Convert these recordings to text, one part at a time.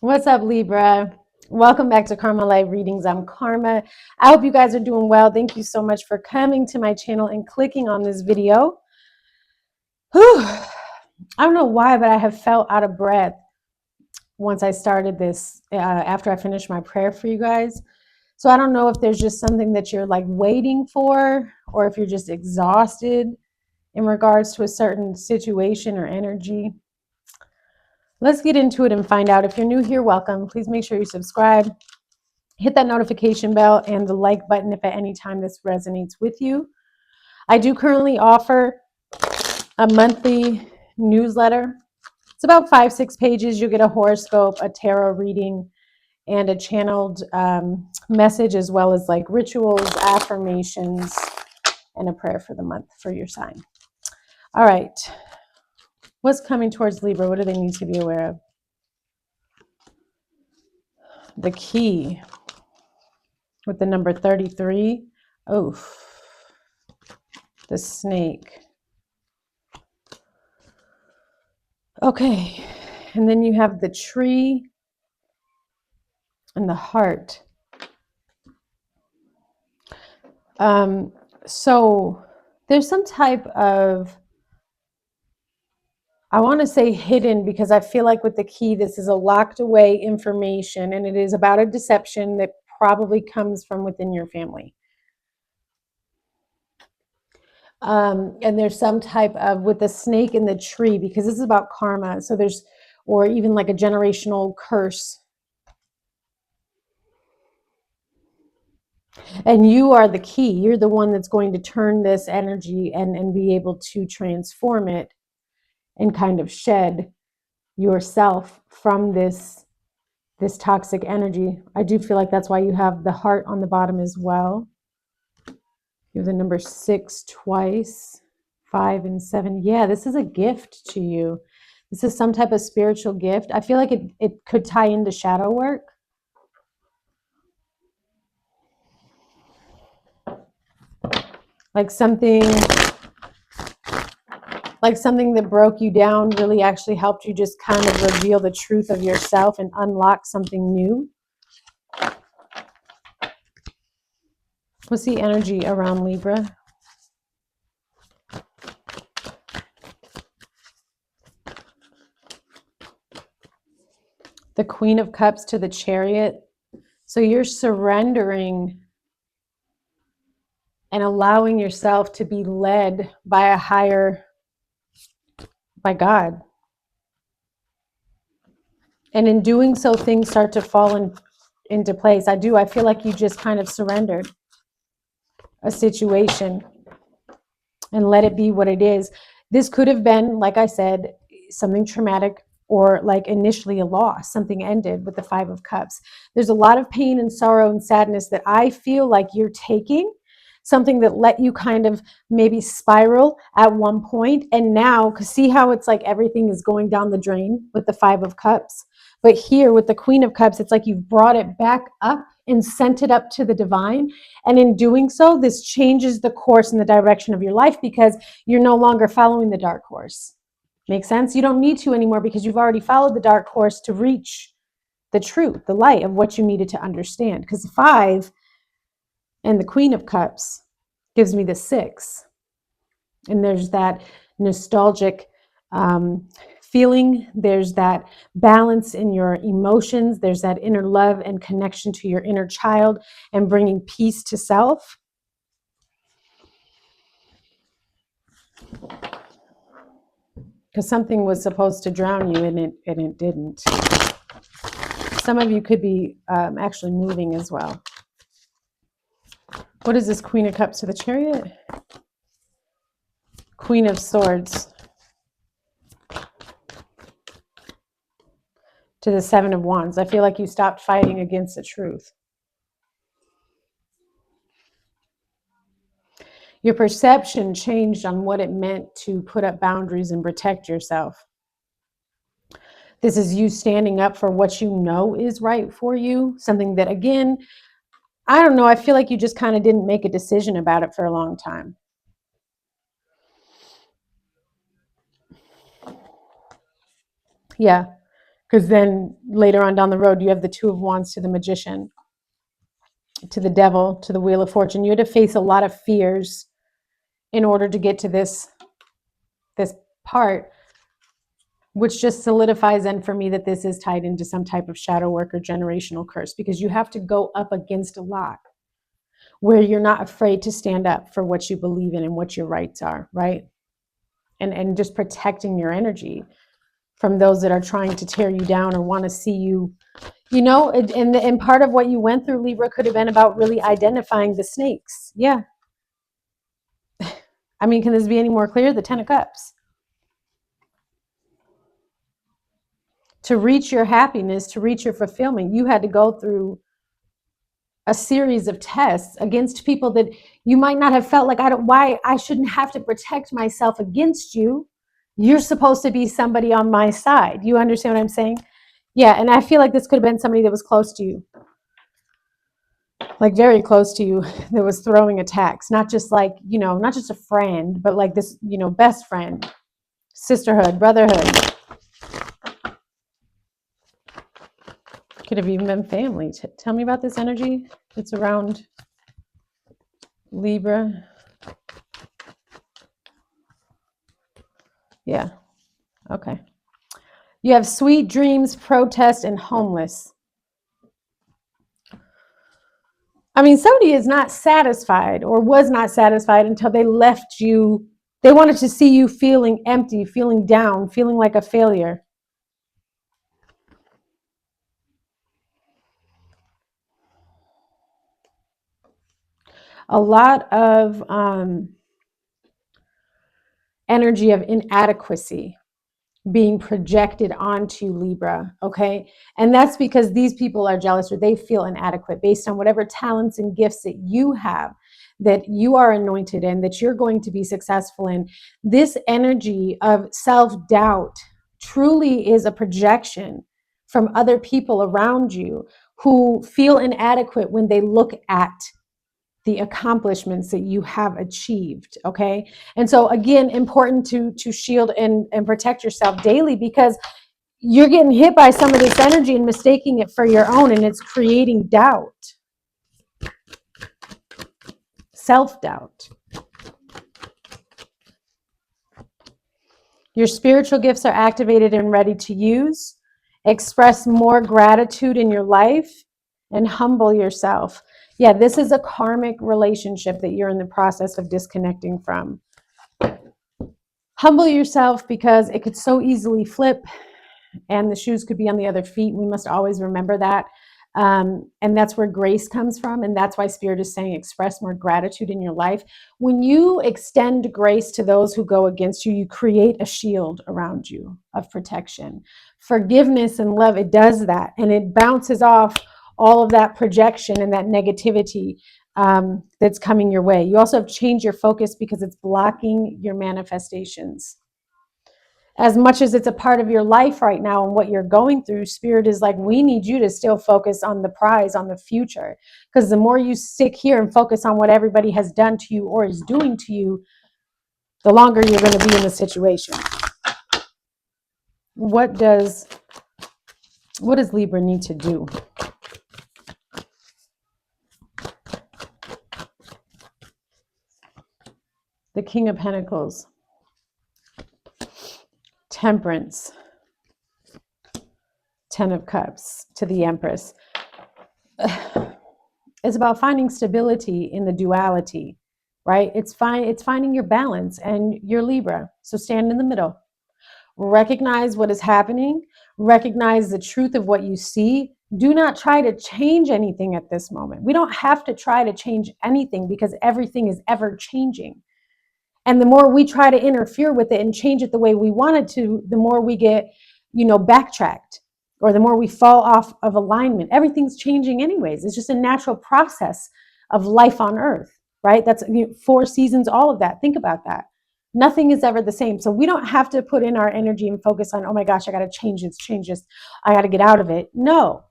What's up, Libra? Welcome back to Karma Live Readings. I'm Karma. I hope you guys are doing well. Thank you so much for coming to my channel and clicking on this video. Whew. I don't know why, but I have felt out of breath once I started this, after I finished my prayer for you guys. So I don't know if there's just something that you're like waiting for, or if you're just exhausted in regards to a certain situation or energy. Let's get into it and find out. If you're new here, welcome. Please make sure you subscribe. Hit that notification bell and the like button if at any time this resonates with you. I do currently offer a monthly newsletter. It's about 5-6 pages. You'll get a horoscope, a tarot reading, and a channeled message, as well as like rituals, affirmations, and a prayer for the month for your sign. All right. What's coming towards Libra? What do they need to be aware of? The key with the number 33. Oh, the snake. Okay. And then you have the tree and the heart. So there's some type of, I want to say hidden, because I feel like with the key, this is a locked away information, and it is about a deception that probably comes from within your family. And there's some type of, with the snake and the tree, because this is about karma. So there's, or even like a generational curse. And you are the key. You're the one that's going to turn this energy and be able to transform it and kind of shed yourself from this toxic energy. I do feel like that's why you have the heart on the bottom as well. You have the number 6 twice, 5 and 7. Yeah, this is a gift to you. This is some type of spiritual gift. I feel like it could tie into shadow work. Like something that broke you down really actually helped you just kind of reveal the truth of yourself and unlock something new. What's the energy around Libra? The Queen of Cups to the Chariot. So you're surrendering and allowing yourself to be led by a higher, by God. And in doing so, things start to fall into place. I feel like you just kind of surrendered a situation and let it be what it is. This could have been, like I said, something traumatic, or like initially a loss. Something ended with the 5 of Cups. There's a lot of pain and sorrow and sadness that I feel like you're taking. Something that let you kind of maybe spiral at one point. And now, because see how it's like everything is going down the drain with the 5 of Cups. But here with the Queen of Cups, it's like you've brought it back up and sent it up to the divine. And in doing so, this changes the course and the direction of your life, because you're no longer following the dark horse. Make sense? You don't need to anymore, because you've already followed the dark horse to reach the truth, the light of what you needed to understand. Because 5 and the Queen of Cups gives me the 6. And there's that nostalgic feeling. There's that balance in your emotions. There's that inner love and connection to your inner child and bringing peace to self. Because something was supposed to drown you and it didn't. Some of you could be actually moving as well. What is this Queen of Cups to the Chariot? Queen of Swords to the 7 of Wands. I feel like you stopped fighting against the truth. Your perception changed on what it meant to put up boundaries and protect yourself. This is you standing up for what you know is right for you. Something that, again, I don't know, I feel like you just kind of didn't make a decision about it for a long time. Yeah, Because then later on down the road, you have the Two of Wands to the Magician, to the Devil, to the Wheel of Fortune. You had to face a lot of fears in order to get to this part, which just solidifies then for me that this is tied into some type of shadow work or generational curse, because you have to go up against a lot where you're not afraid to stand up for what you believe in and what your rights are, right? And just protecting your energy from those that are trying to tear you down or want to see you, and part of what you went through, Libra, could have been about really identifying the snakes. Yeah. I mean, can this be any more clear? The Ten of Cups. To reach your happiness, to reach your fulfillment, you had to go through a series of tests against people that you might not have felt like, why I shouldn't have to protect myself against you. You're supposed to be somebody on my side. You understand what I'm saying? Yeah, and I feel like this could have been somebody that was close to you, like very close to you, that was throwing attacks, not just like, not just a friend, but like this, best friend, sisterhood, brotherhood. Could have even been family. Tell me about this energy that's around Libra. Yeah. Okay. You have sweet dreams, protest, and homeless. I mean, somebody is not satisfied or was not satisfied until they left you. They wanted to see you feeling empty, feeling down, feeling like a failure. A lot of energy of inadequacy being projected onto Libra, okay? And that's because these people are jealous or they feel inadequate based on whatever talents and gifts that you have, that you are anointed in, that you're going to be successful in. This energy of self-doubt truly is a projection from other people around you who feel inadequate when they look at the accomplishments that you have achieved. Okay. And so again, important to shield and protect yourself daily, because you're getting hit by some of this energy and mistaking it for your own, and it's creating doubt, self-doubt. Your spiritual gifts are activated and ready to use. Express more gratitude in your life and humble yourself. Yeah, this is a karmic relationship that you're in the process of disconnecting from. Humble yourself, because it could so easily flip and the shoes could be on the other feet. We must always remember that. And that's where grace comes from. And that's why Spirit is saying express more gratitude in your life. When you extend grace to those who go against you, you create a shield around you of protection. Forgiveness and love, it does that. And it bounces off all of that projection and that negativity that's coming your way. You also have changed your focus because it's blocking your manifestations. As much as it's a part of your life right now and what you're going through, Spirit is like, we need you to still focus on the prize, on the future. Because the more you stick here and focus on what everybody has done to you or is doing to you, the longer you're going to be in the situation. What does Libra need to do? The King of Pentacles, Temperance, Ten of Cups to the Empress. It's about finding stability in the duality, right? It's finding your balance, and you're Libra. So stand in the middle. Recognize what is happening. Recognize the truth of what you see. Do not try to change anything at this moment. We don't have to try to change anything because everything is ever changing. And the more we try to interfere with it and change it the way we want it to, the more we get, backtracked, or the more we fall off of alignment. Everything's changing anyways. It's just a natural process of life on earth, right? That's 4 seasons, all of that. Think about that. Nothing is ever the same. So we don't have to put in our energy and focus on, oh my gosh, I got to change this. I got to get out of it. No.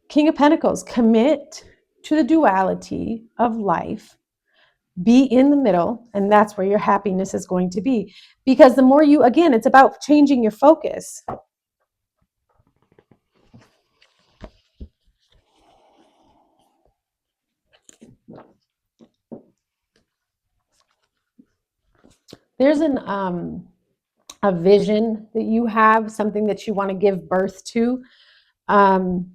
King of Pentacles, commit to the duality of life. Be in the middle, and that's where your happiness is going to be. Because the more you, again, it's about changing your focus. There's a vision that you have, something that you want to give birth to. Um,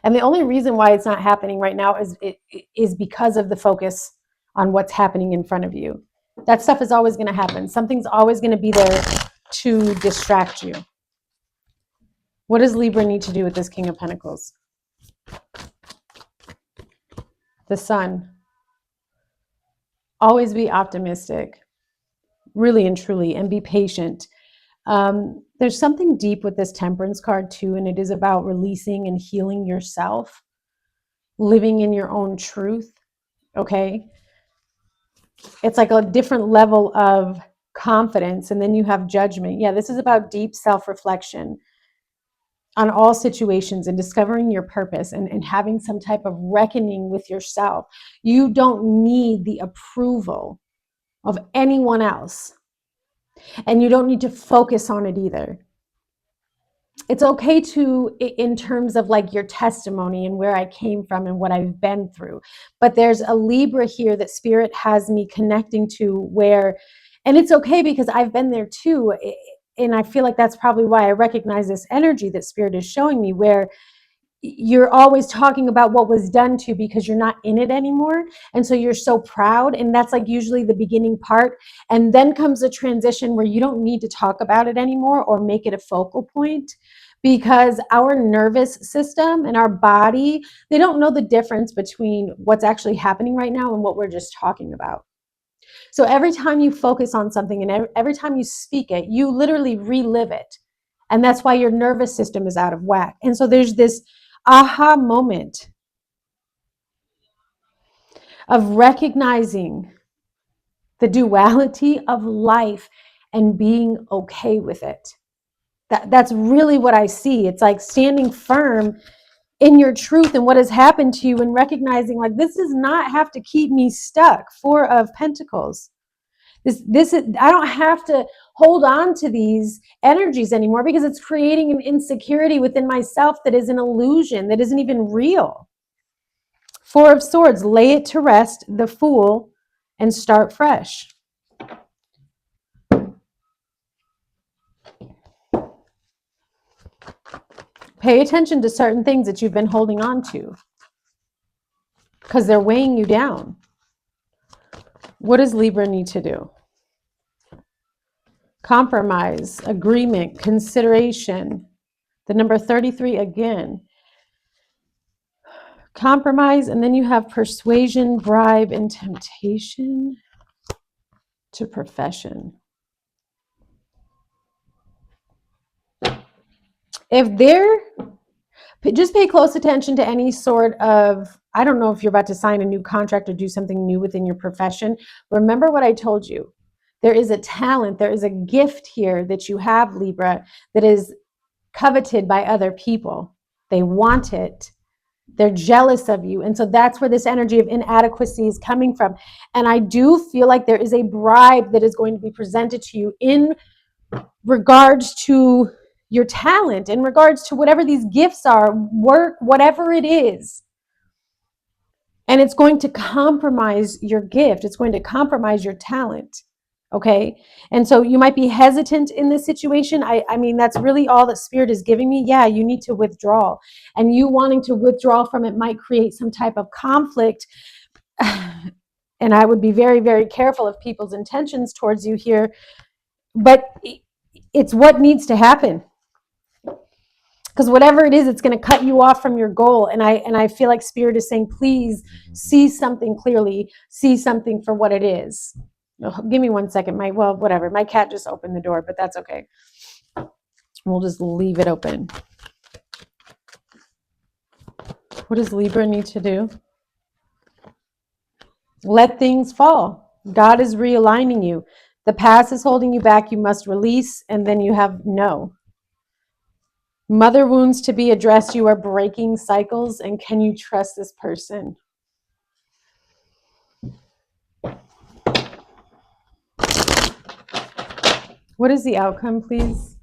and the only reason why it's not happening right now is because of the focus on what's happening in front of you. That stuff is always going to happen. Something's always going to be there to distract you. What does Libra need to do with this King of Pentacles? The Sun. Always be optimistic, really and truly, and be patient. There's something deep with this Temperance card too, and it is about releasing and healing yourself, living in your own truth, okay? It's like a different level of confidence, and then you have Judgment. Yeah, this is about deep self-reflection on all situations and discovering your purpose and having some type of reckoning with yourself. You don't need the approval of anyone else, and you don't need to focus on it either. It's okay to, in terms of like your testimony and where I came from and what I've been through, but there's a Libra here that Spirit has me connecting to where, and it's okay because I've been there too, and I feel like that's probably why I recognize this energy that Spirit is showing me, where you're always talking about what was done to you because you're not in it anymore, and so you're so proud, and that's like usually the beginning part, and then comes a transition where you don't need to talk about it anymore or make it a focal point, because our nervous system and our body, they don't know the difference between what's actually happening right now and what we're just talking about. So every time you focus on something and every time you speak it, you literally relive it, and that's why your nervous system is out of whack. And so there's this aha moment of recognizing the duality of life and being okay with it. That's really what I see. It's like standing firm in your truth and what has happened to you, and recognizing like this does not have to keep me stuck. Four of Pentacles. This is, I don't have to hold on to these energies anymore because it's creating an insecurity within myself that is an illusion, that isn't even real. Four of Swords, lay it to rest, the Fool, and start fresh. Pay attention to certain things that you've been holding on to because they're weighing you down. What does Libra need to do? Compromise, agreement, consideration. The number 33 again. Compromise, and then you have persuasion, bribe, and temptation to profession. If they're, just pay close attention to any sort of, I don't know if you're about to sign a new contract or do something new within your profession. Remember what I told you. There is a talent, there is a gift here that you have, Libra, that is coveted by other people. They want it. They're jealous of you. And so that's where this energy of inadequacy is coming from. And I do feel like there is a bribe that is going to be presented to you in regards to your talent, in regards to whatever these gifts are, work, whatever it is. And it's going to compromise your gift. It's going to compromise your talent. Okay. And so you might be hesitant in this situation. I mean, that's really all that Spirit is giving me. Yeah, you need to withdraw. And you wanting to withdraw from it might create some type of conflict. And I would be very, very careful of people's intentions towards you here. But it's what needs to happen. Because whatever it is, it's going to cut you off from your goal. And I feel like Spirit is saying, please see something clearly, see something for what it is. Oh, give me 1 second. Whatever. My cat just opened the door, but that's okay. We'll just leave it open. What does Libra need to do? Let things fall. God is realigning you. The past is holding you back. You must release, and then you have no. Mother wounds to be addressed. You are breaking cycles, and can you trust this person? What is the outcome, please?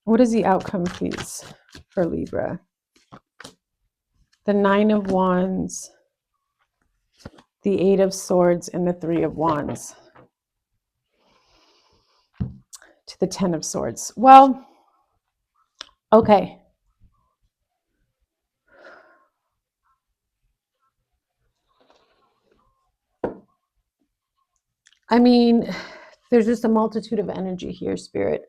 What is the outcome, please, for Libra? The 9 of Wands, the 8 of Swords, and the 3 of Wands. To the 10 of Swords. Well, okay. I mean, there's just a multitude of energy here, Spirit.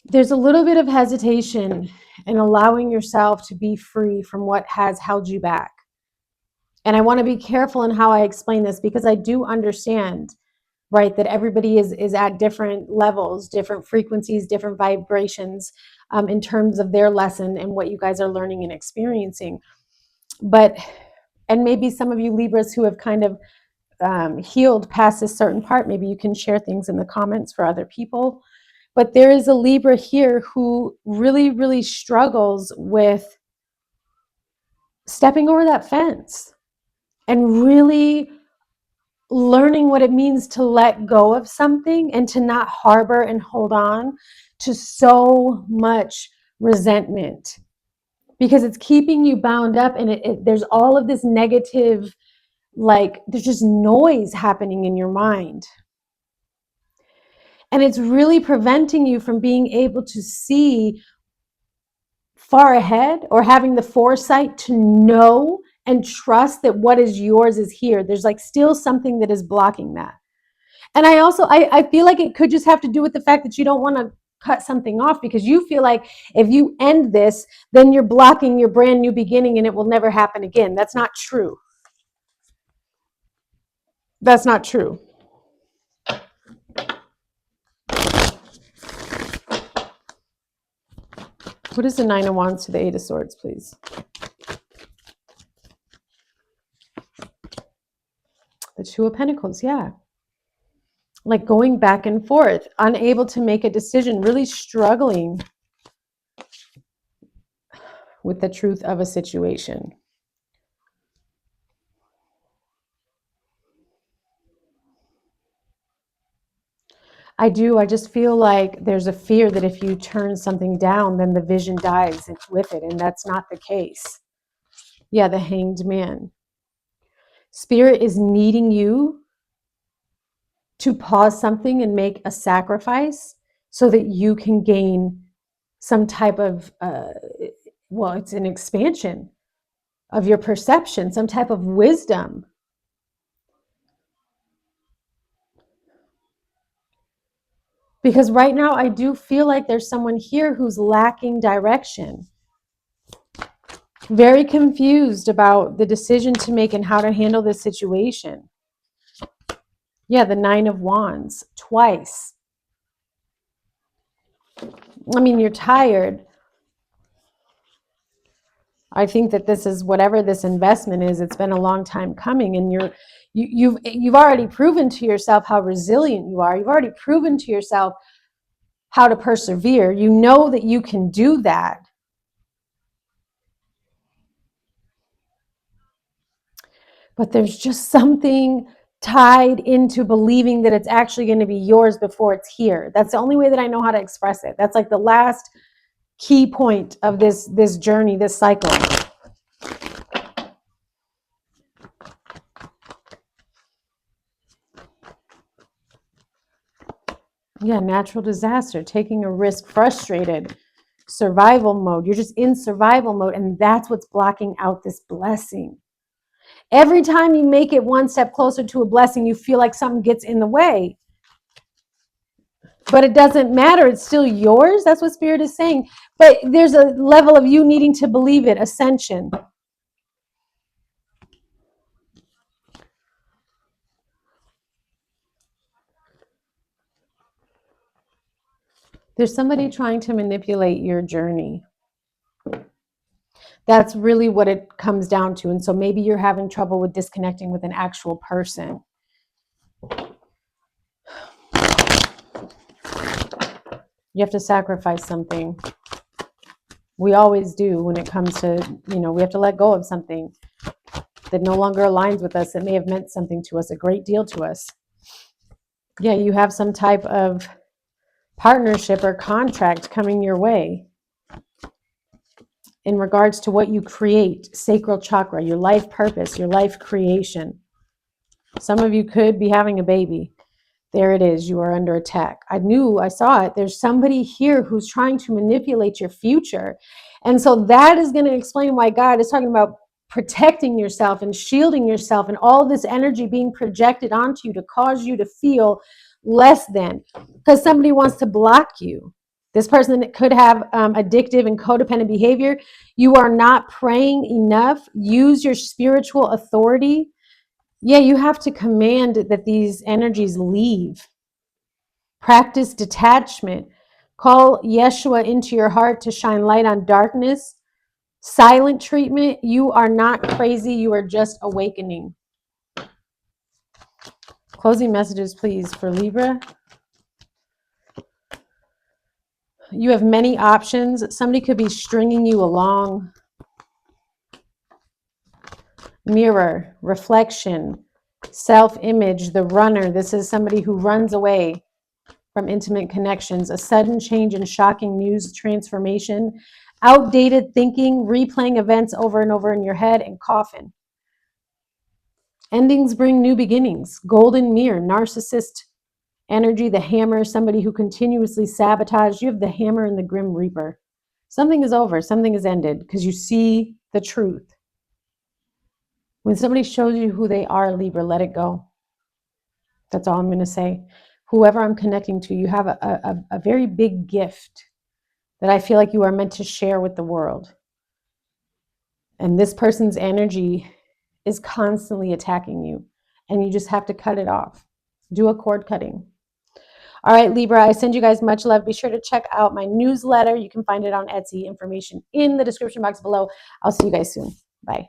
There's a little bit of hesitation in allowing yourself to be free from what has held you back. And I want to be careful in how I explain this, because I do understand, right, that everybody is at different levels, different frequencies, different vibrations in terms of their lesson and what you guys are learning and experiencing. But, and maybe some of you Libras who have kind of healed past a certain part, maybe you can share things in the comments for other people. But there is a Libra here who really, really struggles with stepping over that fence and really learning what it means to let go of something and to not harbor and hold on to so much resentment, because it's keeping you bound up, and there's all of this negative, like there's just noise happening in your mind. And it's really preventing you from being able to see far ahead or having the foresight to know and trust that what is yours is here. There's like still something that is blocking that. And I also, I feel like it could just have to do with the fact that you don't want to cut something off, because you feel like if you end this, then you're blocking your brand new beginning and it will never happen again. That's not true. That's not true. What is the 9 of Wands to the 8 of Swords, please? The 2 of Pentacles, yeah. Like going back and forth, unable to make a decision, really struggling with the truth of a situation. I just feel like there's a fear that if you turn something down, then the vision dies with it, and that's not the case. Yeah, the Hanged Man. Spirit is needing you to pause something and make a sacrifice so that you can gain some type of, well, it's an expansion of your perception, some type of wisdom. Because right now I do feel like there's someone here who's lacking direction. Very confused about the decision to make and how to handle this situation. Yeah, the 9 of Wands, twice. I mean, you're tired. I think that this is whatever this investment is, it's been a long time coming, and you've already proven to yourself how resilient you are. You've already proven to yourself how to persevere. You know that you can do that. But there's just something tied into believing that it's actually going to be yours before it's here. That's the only way that I know how to express it. That's like the last key point of this journey, this cycle. Yeah, natural disaster, taking a risk, frustrated, survival mode. You're just in survival mode, and that's what's blocking out this blessing. Every time you make it one step closer to a blessing, you feel like something gets in the way. But it doesn't matter. It's still yours. That's what Spirit is saying. But there's a level of you needing to believe it, ascension. There's somebody trying to manipulate your journey. That's really what it comes down to. And so maybe you're having trouble with disconnecting with an actual person. You have to sacrifice something. We always do when it comes to, we have to let go of something that no longer aligns with us, that may have meant something to us, a great deal to us. Yeah, you have some type of partnership or contract coming your way in regards to what you create, sacral chakra, your life purpose, your life creation. Some of you could be having a baby. There it is. You are under attack. I saw it. There's somebody here who's trying to manipulate your future. And so that is going to explain why God is talking about protecting yourself and shielding yourself and all this energy being projected onto you to cause you to feel less than, because somebody wants to block you. This person could have addictive and codependent behavior. You are not praying enough. Use your spiritual authority. Yeah, you have to command that these energies leave. Practice detachment. Call Yeshua into your heart to shine light on darkness. Silent treatment. You are not crazy. You are just awakening. Closing messages, please, for Libra. You have many options. Somebody could be stringing you along. Mirror, reflection, self-image, the runner. This is somebody who runs away from intimate connections. A sudden change and shocking news transformation. Outdated thinking, replaying events over and over in your head, and coffin. Endings bring new beginnings. Golden mirror, narcissist energy, the hammer, somebody who continuously sabotaged. You have the hammer and the grim reaper. Something is over, something is ended, because you see the truth. When somebody shows you who they are, Libra, let it go. That's all I'm going to say. Whoever I'm connecting to, you have a very big gift that I feel like you are meant to share with the world. And this person's energy is constantly attacking you, and you just have to cut it off. Do a cord cutting. All right, Libra, I send you guys much love. Be sure to check out my newsletter. You can find it on Etsy. Information in the description box below. I'll see you guys soon. Bye.